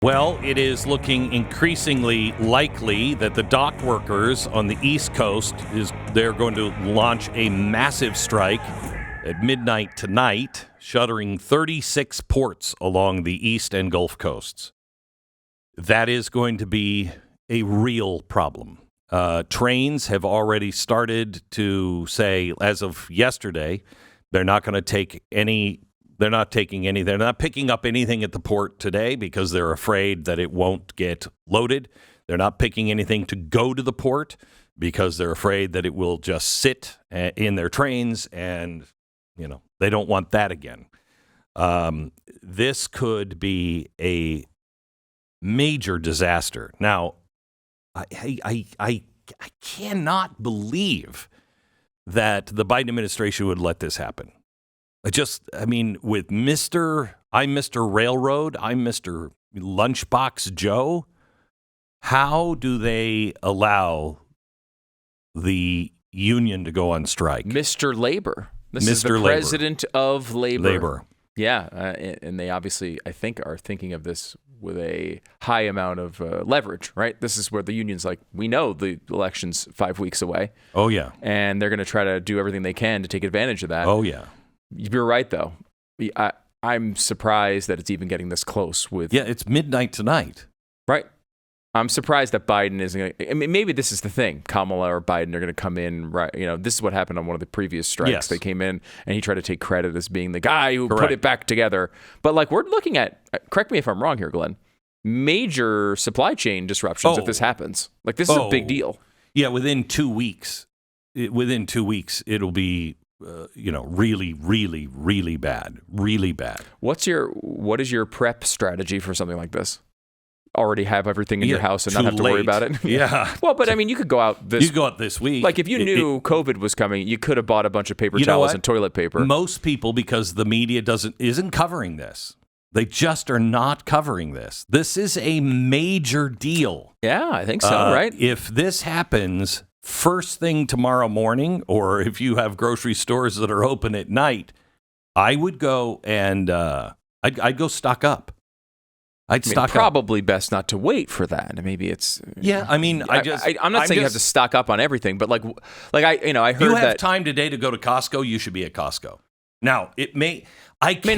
Well, it is looking increasingly likely that the dock workers on the East Coast they're going to launch a massive strike at midnight tonight, shuttering 36 ports along the East and Gulf coasts. That is going to be a real problem. Trains have already started to say, as of yesterday, they're not going to take any. They're not taking any. They're not picking up anything at the port today because they're afraid that it won't get loaded. They're not picking anything to go to the port because they're afraid that it will just sit in their trains, and they don't want that again. This could be a major disaster. Now, I cannot believe that the Biden administration would let this happen. With I'm Mr. Railroad, I'm Mr. Lunchbox Joe. How do they allow the union to go on strike? Mr. Labor. This Mr. is the president of labor. Yeah, and they obviously, I think, are thinking of this with a high amount of leverage, right? This is where the union's like, we know the election's 5 weeks away. Oh, yeah. And they're going to try to do everything they can to take advantage of that. Oh, yeah. You're right, though. I'm surprised that it's even getting this close with... Yeah, it's midnight tonight. Right. I'm surprised that Biden isn't going to... I mean, maybe this is the thing. Kamala or Biden are going to come in, right? This is what happened on one of the previous strikes. Yes. They came in, and he tried to take credit as being the guy who put it back together. But, we're looking at... Correct me if I'm wrong here, Glenn. Major supply chain disruptions if this happens. This is a big deal. Yeah, within 2 weeks. It'll be... really, really, really bad. Really bad. What is your prep strategy for something like this? Already have everything in your house and not have to worry about it? Yeah. Well, but I mean, you could go out this week. If you knew COVID was coming, you could have bought a bunch of paper towels and toilet paper. Most people, because the media isn't covering this. They just are not covering this. This is a major deal. Yeah, I think so, right? If this happens first thing tomorrow morning, or if you have grocery stores that are open at night, I would go and I'd go stock up. Probably best not to wait for that. Maybe it's... Yeah, I mean, I'm not saying you have to stock up on everything, but I heard you have that... time today to go to Costco, you should be at Costco. Now, I can't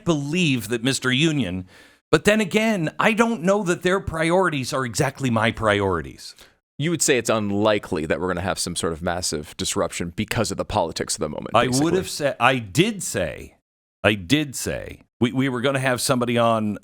believe that Mr. Union, but then again, I don't know that their priorities are exactly my priorities. You would say it's unlikely that we're going to have some sort of massive disruption because of the politics of the moment. Basically. I did say, we were going to have somebody on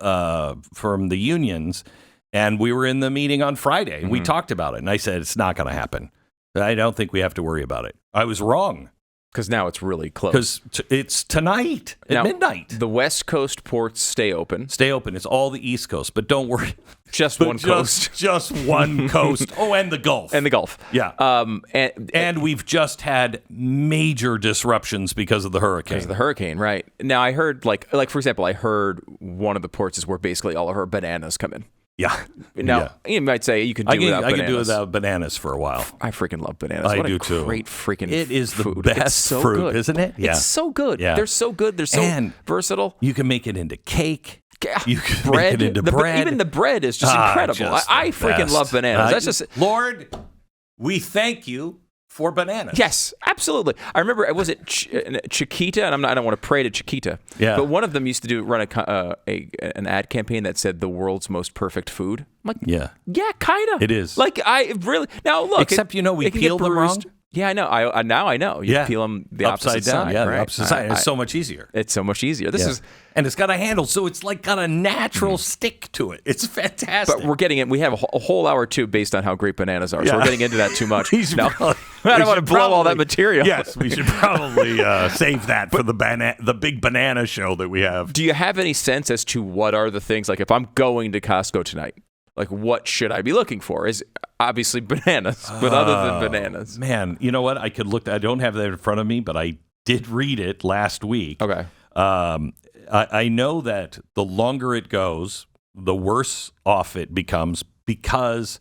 from the unions, and we were in the meeting on Friday. Mm-hmm. We talked about it, and I said, it's not going to happen. I don't think we have to worry about it. I was wrong. Because now it's really close. Because it's tonight at midnight. The West Coast ports stay open. It's all the East Coast, but don't worry. Just one coast. Just one coast. Oh, and the Gulf. Yeah. And we've just had major disruptions because of the hurricane. Right. Now, I heard, for example, one of the ports is where basically all of our bananas come in. Yeah. Now, you might say you could do without bananas. I could do without bananas for a while. I freaking love bananas. I do too. Great freaking It is food. The best fruit, good. Isn't it? Yeah. It's so good. Yeah. They're so good. They're so versatile. You can make it into cake. You can bread. Make it into bread. Even the bread is just incredible. I freaking love bananas. That's just Lord, we thank you for bananas. Yes, absolutely. I remember, was it Chiquita? And I don't want to pray to Chiquita. Yeah. But one of them used to run an ad campaign that said the world's most perfect food. I'm like, yeah, kind of. It is. Now look. Except, we peel them wrong. Yeah, I know. Now I know. You peel them the upside opposite down. side. Yeah, right? the opposite side. It's so much easier. It's so much easier. And it's got a handle, so it's got a natural stick to it. It's fantastic. But we're getting it. We have a whole hour or two based on how great bananas are. So we're getting into that too much. I don't want to blow all that material. Yes, we should probably save that for the big banana show that we have. Do you have any sense as to what are the things, if I'm going to Costco tonight, what should I be looking for? Is obviously bananas, but other than bananas. Man, you know what? I could look. I don't have that in front of me, but I did read it last week. Okay. I know that the longer it goes, the worse off it becomes because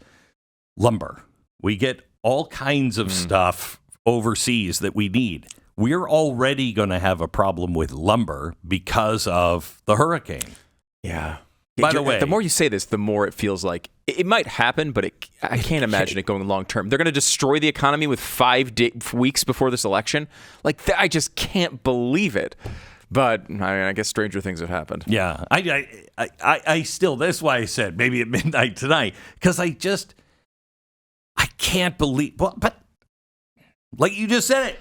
lumber. We get all kinds of stuff overseas that we need. We're already going to have a problem with lumber because of the hurricane. Yeah. By the way, the more you say this, the more it feels like it might happen, but I can't imagine it going long term. They're going to destroy the economy with 5 weeks before this election. Like, I just can't believe it. But I mean, I guess stranger things have happened. Yeah, I still. That's why I said maybe at midnight tonight, because I can't believe. But like you just said it,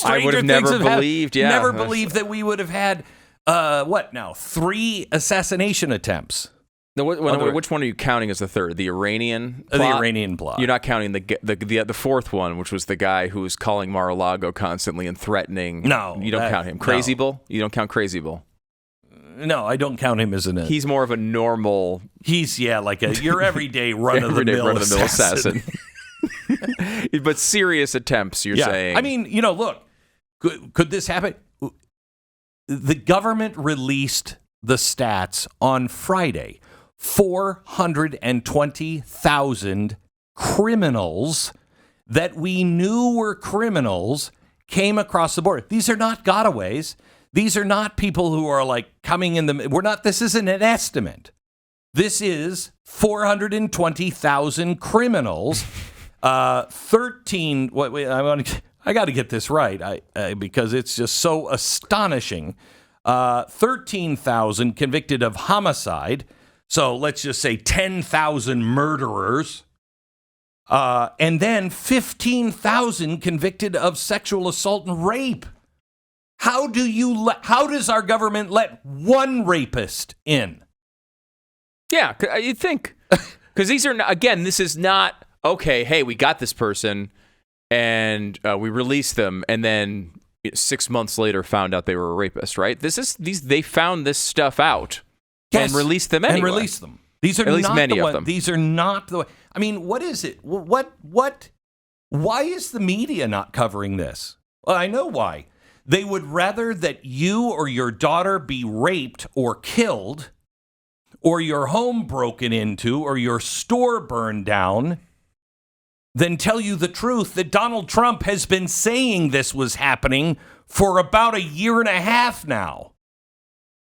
I would have never believed. Yeah, never believed that we would have had 3 assassination attempts. No, which one are you counting as the third? The Iranian plot? The Iranian plot. You're not counting the fourth one, which was the guy who was calling Mar-a-Lago constantly and threatening. No, you don't count him. Crazy Bull? You don't count Crazy Bull. No, I don't count him as an. He's more of a normal. He's like your everyday run-of-the-mill assassin. But serious attempts, you're saying. I mean, look, could this happen? The government released the stats on Friday. 420,000 criminals that we knew were criminals came across the border. These are not gotaways. These are not people who are like coming in this isn't an estimate. This is 420,000 criminals. 13. Wait, I got to get this right. Because it's just so astonishing. 13,000 convicted of homicide. So let's just say 10,000 murderers. And then 15,000 convicted of sexual assault and rape. How does our government let one rapist in? Yeah, you'd think. Because these are, again, this is not, okay, hey, we got this person and we released them and then 6 months later found out they were a rapist, right? They found this stuff out. Yes. And release them anyway. And release them. These are at least many of them. These are not the way. I mean, what is it? What? Why is the media not covering this? Well, I know why. They would rather that you or your daughter be raped or killed, or your home broken into, or your store burned down, than tell you the truth that Donald Trump has been saying this was happening for about 1.5 years now.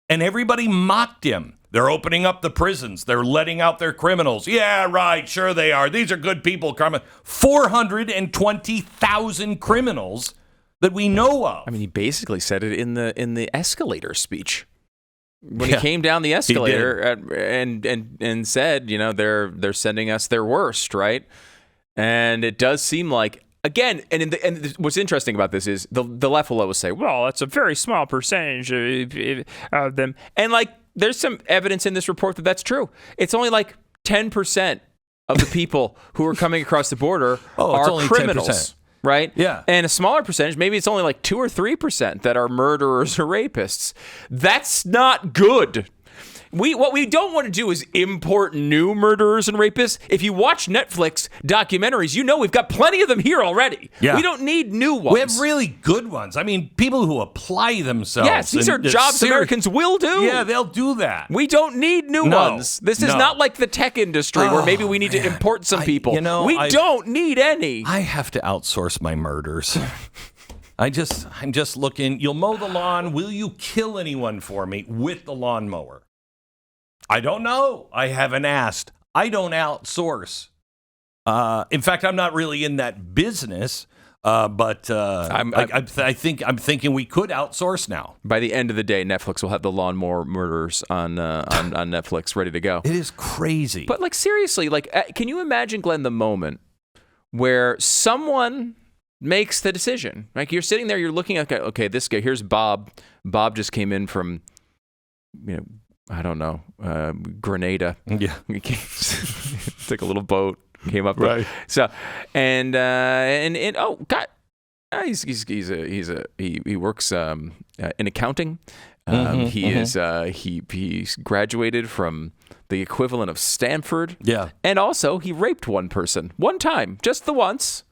And everybody mocked him. They're opening up the prisons. They're letting out their criminals. Yeah, right. Sure they are. These are good people. 420,000 criminals that we know of. I mean, he basically said it in the escalator speech. When he came down the escalator and said, they're sending us their worst, right? And it does seem like, again, and what's interesting about this is the left will always say, well, it's a very small percentage of them. And there's some evidence in this report that that's true. It's only 10% of the people who are coming across the border are criminals. 10%. Right? Yeah. And a smaller percentage, maybe it's only 2 or 3% that are murderers or rapists. That's not good. What we don't want to do is import new murderers and rapists. If you watch Netflix documentaries, we've got plenty of them here already. Yeah. We don't need new ones. We have really good ones. I mean, people who apply themselves. Yes, these are jobs Americans will do. Yeah, they'll do that. We don't need new ones. This is not like the tech industry where maybe we need to import some people. We don't need any. I have to outsource my murders. I'm just looking. You'll mow the lawn. Will you kill anyone for me with the lawnmower? I don't know. I haven't asked. I don't outsource. In fact, I'm not really in that business. But I'm thinking we could outsource now. By the end of the day, Netflix will have the Lawnmower Murders on Netflix ready to go. It is crazy. But seriously, can you imagine, Glenn, the moment where someone makes the decision? You're sitting there, you're looking at, okay, this guy, here's Bob. Bob just came in from, I don't know, Grenada. Yeah. He took a little boat, came up. Right. So, and oh God, he works in accounting. He's graduated from the equivalent of Stanford. Yeah. And also he raped one person one time, just the once.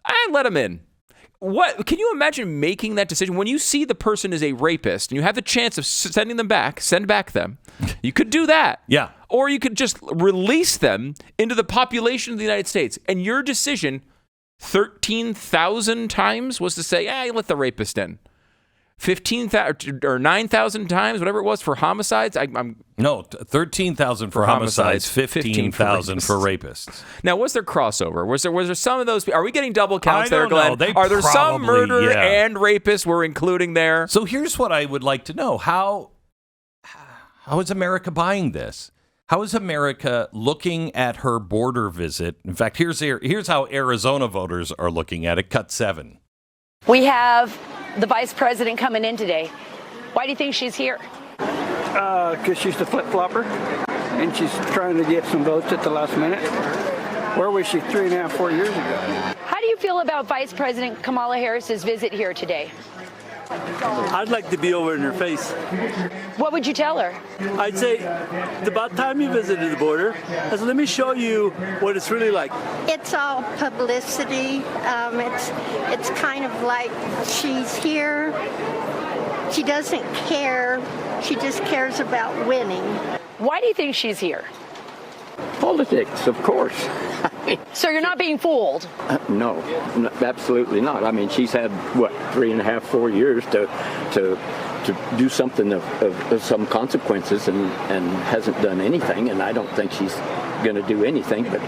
I let him in. What can you imagine making that decision when you see the person is a rapist and you have the chance of send back them? You could do that. Yeah. Or you could just release them into the population of the United States. And your decision 13,000 times was to say, let the rapist in. 15,000 or 9,000 times, whatever it was, for homicides. No, 13,000 for homicides, 15,000 for rapists. Now, was there crossover? Was there some of those? Are we getting double counts there, Glenn? Are there some murder and rapists we're including there? So here's what I would like to know: how is America buying this? How is America looking at her border visit? In fact, here's how Arizona voters are looking at it. Cut 7. We have the vice president coming in today. Why do you think she's here? Because she's the flip-flopper, and she's trying to get some votes at the last minute. Where was she 3.5, 4 years ago? How do you feel about Vice President Kamala Harris's visit here today? I'd like to be over in her face. What would you tell her? I'd say, it's about time you visited the border. I said, let me show you what it's really like. It's all publicity. It's kind of like she's here. She doesn't care. She just cares about winning. Why do you think she's here? Politics, of course. So you're not being fooled? No, absolutely not. I mean, she's had, 3.5, 4 years to do something of some consequences and hasn't done anything, and I don't think she's going to do anything but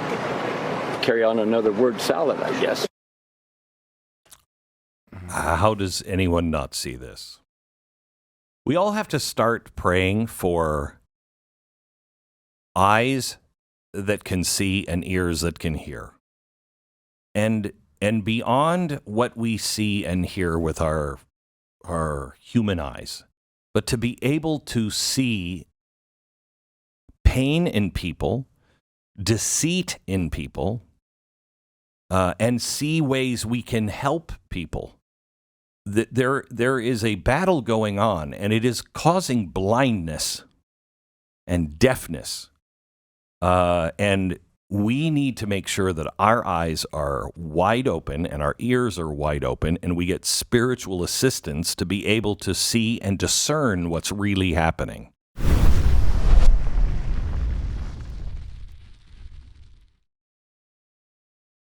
carry on another word salad, I guess. How does anyone not see this? We all have to start praying for eyes that can see and ears that can hear. And beyond what we see and hear with our human eyes, but to be able to see pain in people, deceit in people, and see ways we can help people. There is a battle going on, and it is causing blindness and deafness. And we need to make sure that our eyes are wide open and our ears are wide open, and we get spiritual assistance to be able to see and discern what's really happening.